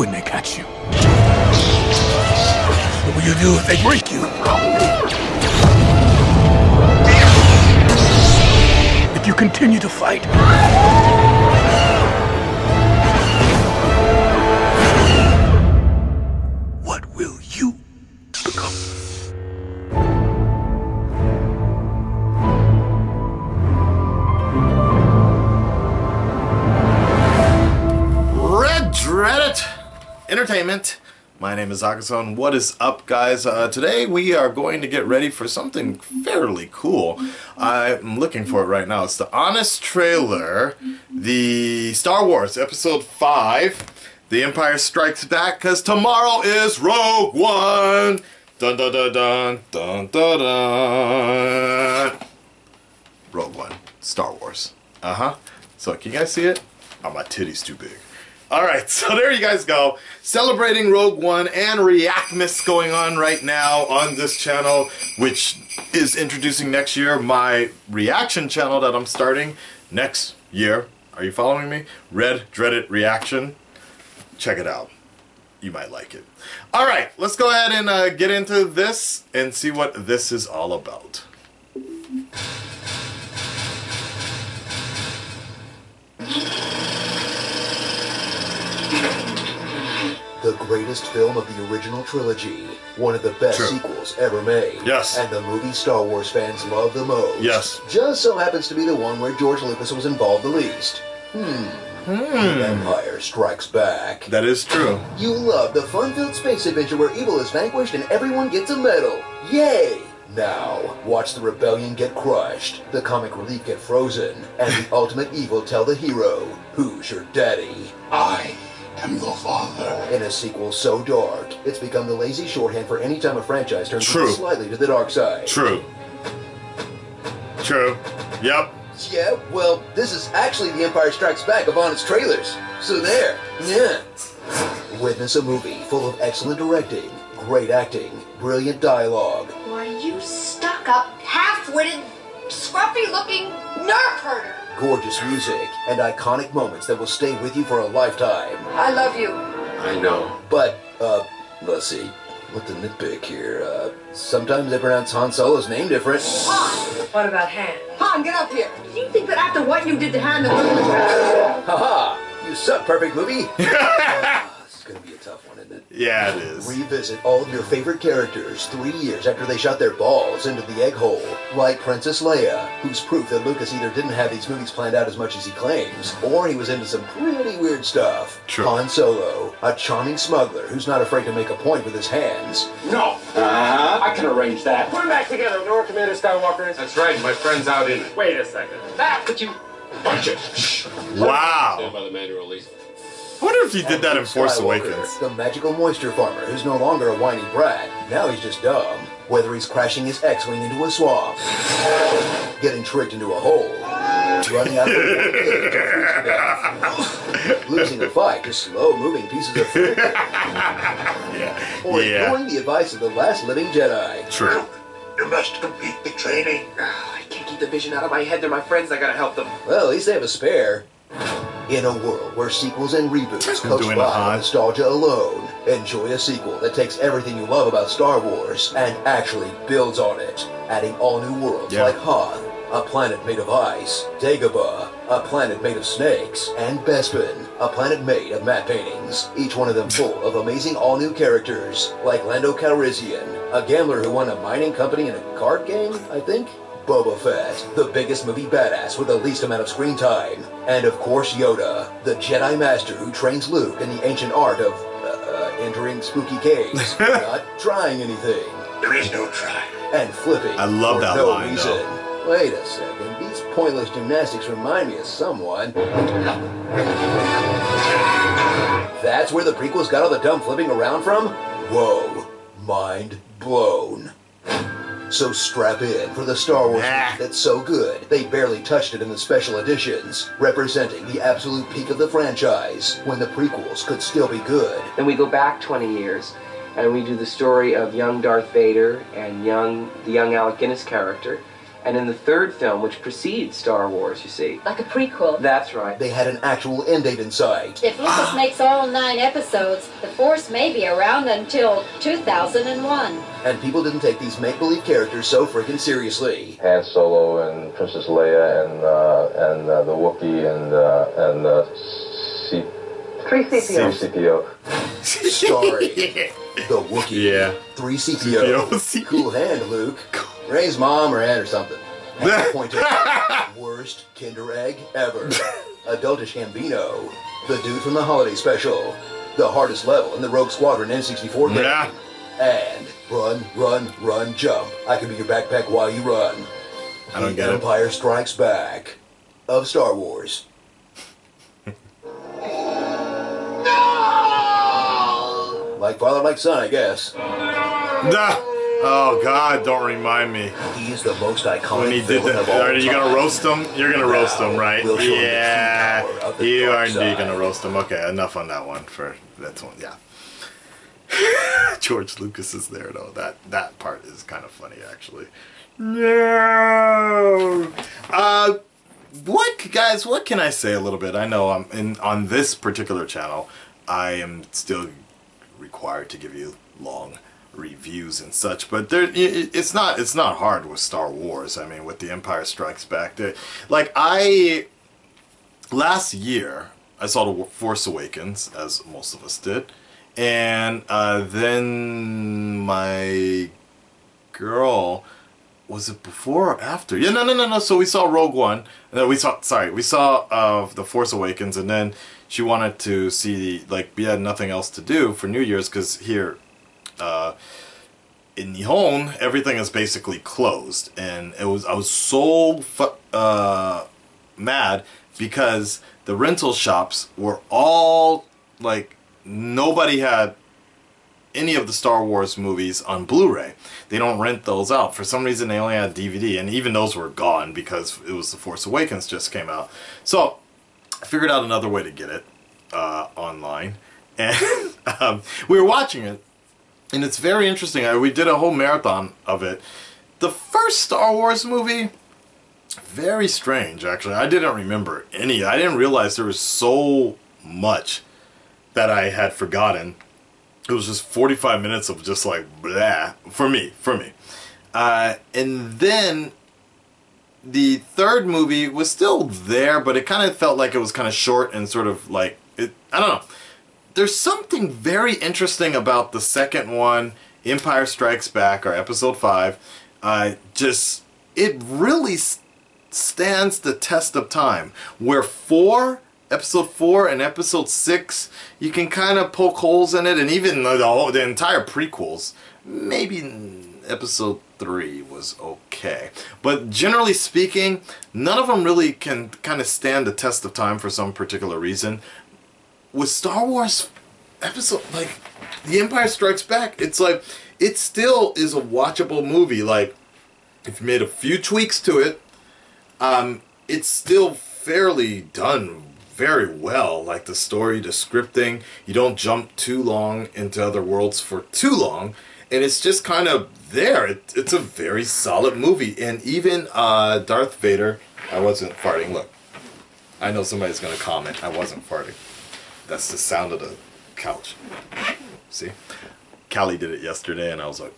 when they catch you? What will you do if they break you? If you continue to fight? What will you become? Reddit Entertainment. My name is Akasan. What is up, guys? Today we are going to get ready for something fairly cool. I'm looking for it right now. It's the honest trailer, the Star Wars Episode 5, The Empire Strikes Back, because tomorrow is Rogue One. Dun dun dun dun dun dun dun. Rogue One, Star Wars. So can you guys see it? Oh, my titty's too big. Alright, so there you guys go. Celebrating Rogue One and Reactmas going on right now on this channel, which is introducing next year my reaction channel that I'm starting next year. Are you following me? Red Dreaded Reaction. Check it out. You might like it. Alright, let's go ahead and get into this and see what this is all about. The greatest film of the original trilogy, one of the best sequels ever made. Yes. And the movie Star Wars fans love the most. Yes. Just so happens to be the one where George Lucas was involved the least. The Empire Strikes Back. That is true. You love the fun-filled space adventure where evil is vanquished and everyone gets a medal. Yay! Now, watch the rebellion get crushed, the comic relief get frozen, and the ultimate evil tell the hero, who's your daddy? I am your father. In a sequel so dark, it's become the lazy shorthand for any time a franchise turns True. slightly to the dark side. True. True. Yep. Yeah, well, this is actually The Empire Strikes Back of honest trailers. So there. Yeah. Witness a movie full of excellent directing, great acting, brilliant dialogue. Why, you stuck-up, half-witted, scruffy-looking nerf herder. Gorgeous music, and iconic moments that will stay with you for a lifetime. I love you. I know. But, let's see. What the nitpick here? Sometimes they pronounce Han Solo's name different. Han! What about Han? Han, get up here. Do you think that after what you did to Han, the world was... Haha! You suck, perfect movie! This is gonna be a tough one, isn't it? Yeah, it is. Revisit all of your favorite characters 3 years after they shot their balls into the egg hole. Like Princess Leia, who's proof that Lucas either didn't have these movies planned out as much as he claims, or he was into some pretty weird stuff. True. Han Solo, a charming smuggler who's not afraid to make a point with his hands. No! I can arrange that. Put them back together. Know where Commander Skywalker is? That's right, my friend's out in it. Wait a second. That could you... Bunch it! Shh. Wow. Stand by the manual release. I wonder if he did that in Luke Force Skywalker, Awakens. the magical moisture farmer who's no longer a whiny brat. Now he's just dumb. Whether he's crashing his X-Wing into a swamp, getting tricked into a hole, running out of a losing a fight to slow-moving pieces of fruit, or ignoring the advice of the last living Jedi. True. You must complete the training. I can't keep the vision out of my head. They're my friends. I gotta help them. Well, at least they have a spare. In a world where sequels and reboots coast Doing by hot. nostalgia alone, enjoy a sequel that takes everything you love about Star Wars and actually builds on it, adding all new worlds like Hoth, a planet made of ice, Dagobah, a planet made of snakes, and Bespin, a planet made of matte paintings, each one of them full of amazing all-new characters, like Lando Calrissian, a gambler who won a mining company in a card game, I think? Boba Fett, the biggest movie badass with the least amount of screen time. And of course Yoda, the Jedi Master who trains Luke in the ancient art of, entering spooky caves, not trying anything. There is no try. And flipping I love for that no line, reason. though. Wait a second, these pointless gymnastics remind me of someone. That's where the prequels got all the dumb flipping around from? Whoa, mind blown. So strap in for the Star Wars movie that's so good, they barely touched it in the special editions, representing the absolute peak of the franchise, when the prequels could still be good. Then we go back 20 years, and we do the story of young Darth Vader and the young Alec Guinness character, And in the third film, which precedes Star Wars, you see. Like a prequel. That's right. They had an actual end date in sight. If Lucas makes all 9 episodes, the Force may be around until 2001. And people didn't take these make-believe characters so freaking seriously. Han Solo and Princess Leia and the Wookiee and C. 3CPO. 3CPO. Starring the Wookiee. Yeah. 3CPO. CPO. Cool hand, Luke. Ray's mom or aunt or something. And pointer. Worst Kinder Egg ever. Adultish Gambino. The dude from the holiday special. The hardest level in the Rogue Squadron N64 game. Yeah. And run, run, run, jump. I can be your backpack while you run. I don't The get it. Empire Strikes Back of Star Wars. Like father, like son, I guess. Oh God! Don't remind me. He is the most iconic When he did villain that, of all are you gonna time. roast him? You're gonna roast him, right? We'll show him the true Yeah, power of the you dark are indeed side. gonna roast him. Okay, enough on that one. For that's one, yeah. George Lucas is there though. That part is kind of funny actually. No. What can I say a little bit? I know I'm on this particular channel. I am still required to give you long reviews and such, but it's not hard with Star Wars. I mean, with The Empire Strikes Back, last year I saw The Force Awakens, as most of us did, and then my girl, was it before or after? Yeah, no. So we saw Rogue One. We saw The Force Awakens, and then she wanted to see, like, we had nothing else to do for New Year's because here in Nihon everything is basically closed, and I was so mad because the rental shops were all like, nobody had any of the Star Wars movies on Blu-ray. They don't rent those out. For some reason they only had DVD, and even those were gone because it was The Force Awakens just came out. So I figured out another way to get it online, and we were watching it, and it's very interesting. We did a whole marathon of it. The first Star Wars movie, very strange actually. I didn't remember any. I didn't realize there was so much that I had forgotten. It was just 45 minutes of just like blah for me. And then the third movie was still there, but it kind of felt like it was kind of short and sort of like, I don't know. There's something very interesting about the second one, Empire Strikes Back, or Episode 5. It really stands the test of time. Where Episode 4 and Episode 6, you can kind of poke holes in it, and even the entire prequels. Maybe Episode 3 was okay. But generally speaking, none of them really can kind of stand the test of time for some particular reason. With Star Wars episode, like, The Empire Strikes Back, it's like, it still is a watchable movie. Like, if you made a few tweaks to it, it's still fairly done very well. Like the story, the scripting, you don't jump too long into other worlds for too long, and it's just kind of there. It's a very solid movie. And even Darth Vader, I wasn't farting, look, I know somebody's gonna comment, I wasn't farting. That's the sound of the couch. See? Callie did it yesterday, and I was like,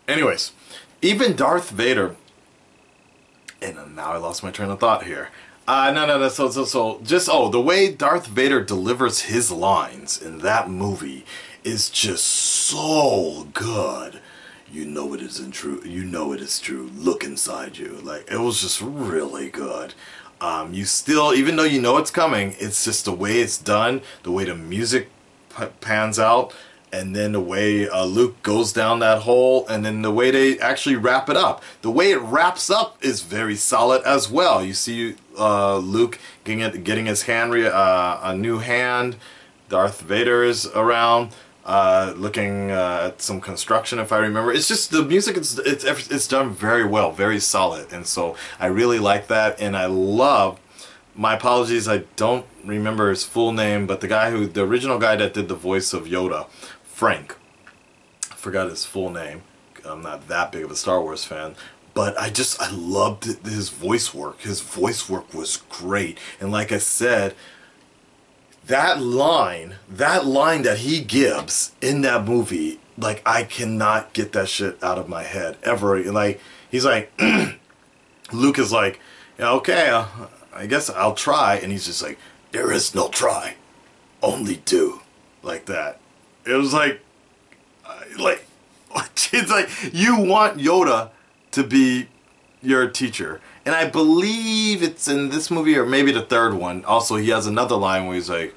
anyways, even Darth Vader, and now I lost my train of thought here. No. So the way Darth Vader delivers his lines in that movie is just so good. You know it isn't true. You know it is true. Look inside you. Like, it was just really good. You still, even though you know it's coming, it's just the way it's done, the way the music pans out, and then the way Luke goes down that hole, and then the way they actually wrap it up. The way it wraps up is very solid as well. You see Luke getting his hand, a new hand. Darth Vader is around, looking at some construction, if I remember. It's just, the music, it's done very well, very solid, and so I really like that. And I love, my apologies, I don't remember his full name, but the original guy that did the voice of Yoda, Frank, I forgot his full name. I'm not that big of a Star Wars fan, But I loved his voice work. His voice work was great. And like I said, that line that he gives in that movie, like, I cannot get that shit out of my head ever. Like, he's like, Luke is like, yeah, okay, I guess I'll try. And he's just like, there is no try, only do. Like that. It was like, it's like, you want Yoda to be your teacher. And I believe it's in this movie, or maybe the third one. Also, he has another line where he's like,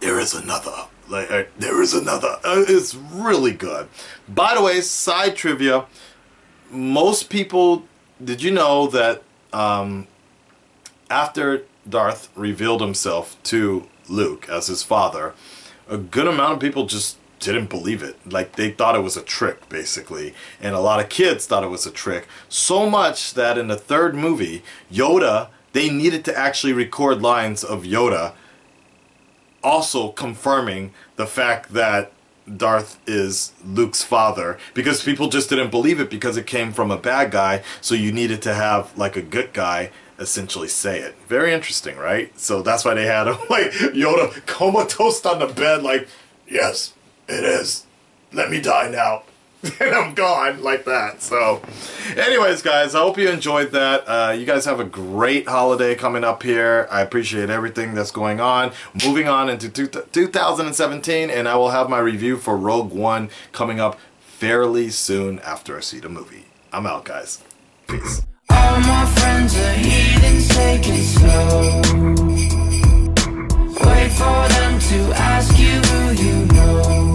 there is another. Like, there is another. It's really good. By the way, side trivia. Most people, did you know that after Darth revealed himself to Luke as his father, a good amount of people just didn't believe it. Like, they thought it was a trick, basically. And a lot of kids thought it was a trick. So much that in the third movie, Yoda, they needed to actually record lines of Yoda also confirming the fact that Darth is Luke's father, because people just didn't believe it because it came from a bad guy. So you needed to have like a good guy essentially say it. Very interesting, right? So that's why they had him, like, Yoda comatose on the bed, like, yes, it is. Let me die now. And I'm gone, like that. So anyways, guys, I hope you enjoyed that. You guys have a great holiday coming up here. I appreciate everything that's going on. Moving on into 2017, and I will have my review for Rogue One coming up fairly soon after I see the movie. I'm out, guys. Peace. All my friends are heathens, take it slow. Wait for them to ask you who you know.